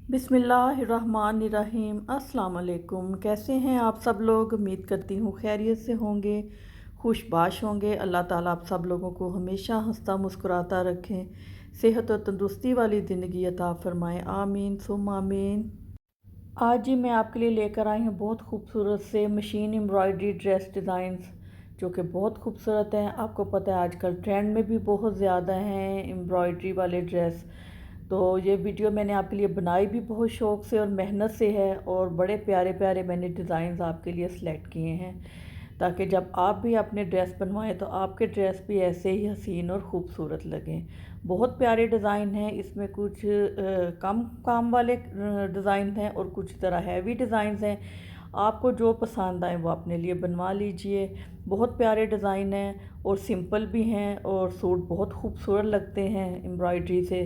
बिस्मिल्लाहिर्रहमानिर्रहीम। अस्सलाम वालेकुम। कैसे हैं आप सब लोग? उम्मीद करती हूँ खैरियत से होंगे, खुशबाश होंगे। अल्लाह ताला आप सब लोगों को हमेशा हंसता मुस्कुराता रखें, सेहत और तंदुरुस्ती वाली ज़िंदगी अता फ़रमाएँ। आमीन सुम्मा आमीन। आज ही मैं आपके लिए लेकर आई हूँ बहुत खूबसूरत से मशीन एम्ब्रॉयडरी ड्रेस डिज़ाइंस, जो कि बहुत खूबसूरत हैं। आपको पता है आजकल ट्रेंड में भी बहुत ज़्यादा हैं एम्ब्रॉयडरी वाले ड्रेस। तो ये वीडियो मैंने आपके लिए बनाई भी बहुत शौक़ से और मेहनत से है, और बड़े प्यारे प्यारे मैंने डिज़ाइंस आपके लिए सिलेक्ट किए हैं, ताकि जब आप भी अपने ड्रेस बनवाएं तो आपके ड्रेस भी ऐसे ही हसीन और ख़ूबसूरत लगें। बहुत प्यारे डिज़ाइन हैं इसमें, कुछ कम काम वाले डिज़ाइन हैं और कुछ ज़रा हैवी डिज़ाइंस हैं। आपको जो पसंद आए वो अपने लिए बनवा लीजिए। बहुत प्यारे डिज़ाइन हैं और सिंपल भी हैं, और सूट बहुत खूबसूरत लगते हैं एम्ब्रॉयडरी से।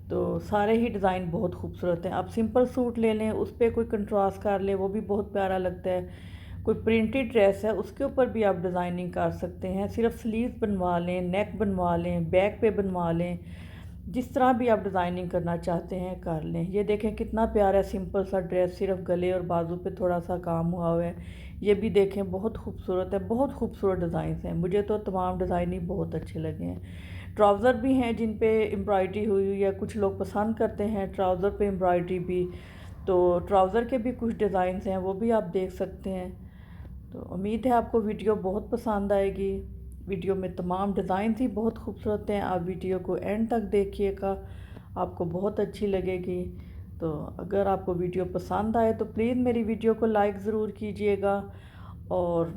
तो सारे ही डिज़ाइन बहुत खूबसूरत हैं। आप सिंपल सूट ले लें, उस पर कोई कंट्रास्ट कर लें, वो भी बहुत प्यारा लगता है। कोई प्रिंटेड ड्रेस है उसके ऊपर भी आप डिज़ाइनिंग कर सकते हैं। सिर्फ स्लीव्स बनवा लें, नेक बनवा लें, बैक पे बनवा लें, जिस तरह भी आप डिज़ाइनिंग करना चाहते हैं कर लें। ये देखें कितना प्यारा सिंपल सा ड्रेस, सिर्फ गले और बाजू पे थोड़ा सा काम हुआ हुआ है। ये भी देखें बहुत खूबसूरत है, बहुत खूबसूरत डिज़ाइन हैं। मुझे तो तमाम डिज़ाइन ही बहुत अच्छे लगे हैं। ट्राउज़र भी हैं जिन पे एम्ब्रॉयडरी हुई हुई है, कुछ लोग पसंद करते हैं ट्राउज़र पे एम्ब्रॉयडरी भी। तो ट्राउज़र के भी कुछ डिज़ाइंस हैं, वो भी आप देख सकते हैं। तो उम्मीद है आपको वीडियो बहुत पसंद आएगी। वीडियो में तमाम डिज़ाइन ही बहुत खूबसूरत हैं। आप वीडियो को एंड तक देखिएगा, आपको बहुत अच्छी लगेगी। तो अगर आपको वीडियो पसंद आए तो प्लीज़ मेरी वीडियो को लाइक ज़रूर कीजिएगा, और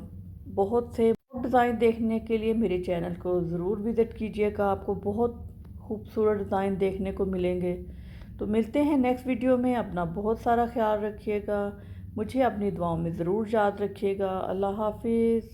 बहुत से डिज़ाइन देखने के लिए मेरे चैनल को ज़रूर विज़िट कीजिएगा। आपको बहुत खूबसूरत डिज़ाइन देखने को मिलेंगे। तो मिलते हैं नेक्स्ट वीडियो में। अपना बहुत सारा ख्याल रखिएगा, मुझे अपनी दुआओं में ज़रूर याद रखिएगा। अल्लाह हाफिज़।